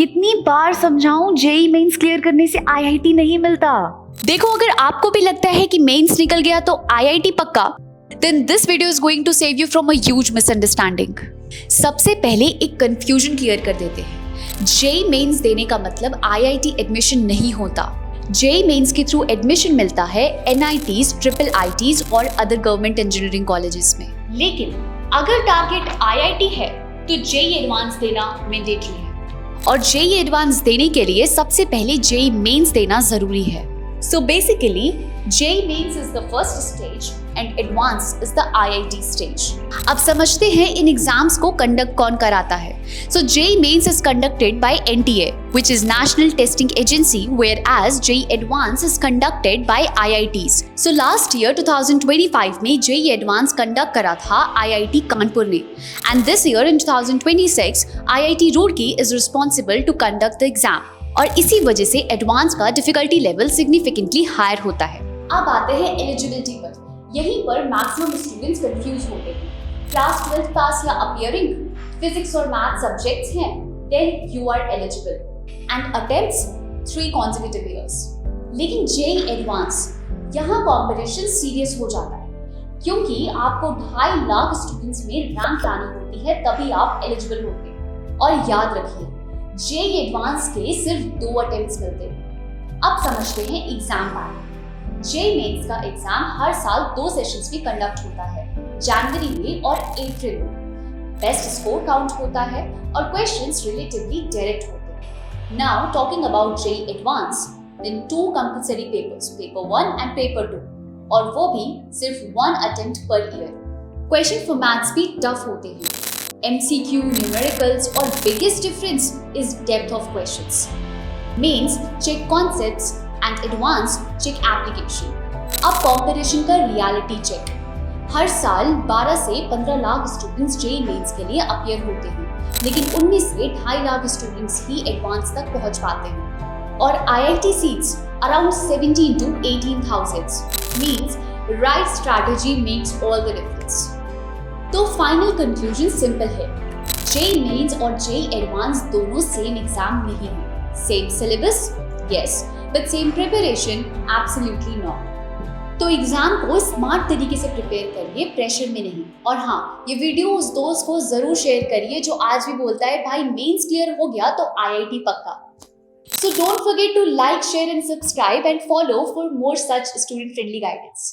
कितनी बार समझाऊं, JEE mains clear करने से आईआईटी नहीं मिलता। देखो, अगर आपको भी लगता है कि मेंस निकल गया तो आईआईटी पक्का, then this video is going to save you from a huge misunderstanding. सबसे पहले एक कंफ्यूजन क्लियर कर देते हैं। जेई मेंस देने का मतलब आईआईटी एडमिशन नहीं होता। जेई मेंस के थ्रू एडमिशन मिलता है एनआईटीज, ट्रिपल आईटीज और अदर गवर्नमेंट इंजीनियरिंग कॉलेजेस में। लेकिन अगर टारगेट आईआईटी है तो जेई एडवांस देना मैंडेटरी है, और जेई एडवांस देने के लिए सबसे पहले जेई मेंस देना जरूरी है। So basically, JEE Mains is the first stage and Advance is the IIT stage. अब समझते हैं इन एग्जाम्स को कंडक्ट कौन कराता है। So JEE Mains is conducted by NTA, which is National Testing Agency, whereas JEE Advance is conducted by IITs. So last year 2025 में JEE Advance conduct करा था IIT कानपुर ने, and this year in 2026 IIT Roorkee is responsible to conduct the exam. और इसी वजह से advance का difficulty level significantly higher होता है। अब आते हैं एलिजिबिलिटी पर। यहीं पर मैक्सिमम स्टूडेंट्स कंफ्यूज होते हैं। क्लास 12 पास या अपीयरिंग फिजिक्स और मैथ सब्जेक्ट्स हैं, then you are eligible and attempts 3 consecutive years। लेकिन जेई एडवांस यहाँ कंपटीशन सीरियस हो जाता है, क्योंकि आपको 2.5 लाख स्टूडेंट्स में रैंक लानी होती है, तभी आप एलिजिबल होते हैं। और याद रखिए, जेई एडवांस के सिर्फ 2 अटेम्प्ट्स मिलते हैं। अब समझते हैं एग्जाम पैटर्न। जेई मेंस का एग्जाम हर साल 2 सेशंस में कंडक्ट होता है, जनवरी में और अप्रैल में। बेस्ट स्कोर काउंट होता है और क्वेश्चंस रिलेटिवली डायरेक्ट होते हैं। Now talking about JEE advance, then 2 compulsory papers, paper 1 and paper 2, और वो भी सिर्फ 1 attempt per year. Question formats भी टफ होते हैं, MCQ, numericals, और biggest difference is depth of questions. Means check concepts and advance check application. अब competition का reality check। हर साल 12 से 15 लाख स्टूडेंट्स जेई मेंस के लिए अपीयर होते हैं, लेकिन उनमें से 2.5 लाख स्टूडेंट्स ही एडवांस तक पहुंच पाते हैं। और IIT seats around 17 to 18,000 means right strategy makes all the difference. तो फाइनल कंक्लूजन सिंपल है, जेई मेंस और जेई एडवांस दोनों सेम एग्जाम नहीं है। Same syllabus, yes, but same preparation, absolutely not. तो एग्जाम को स्मार्ट तरीके से प्रिपेयर करिए, प्रेशर में नहीं। और हाँ, ये वीडियो उस दोस्त को जरूर शेयर करिए जो आज भी बोलता है भाई मेंस क्लियर हो गया तो आईआईटी पक्का। So don't forget to like, share and subscribe and follow for more such student friendly guidance.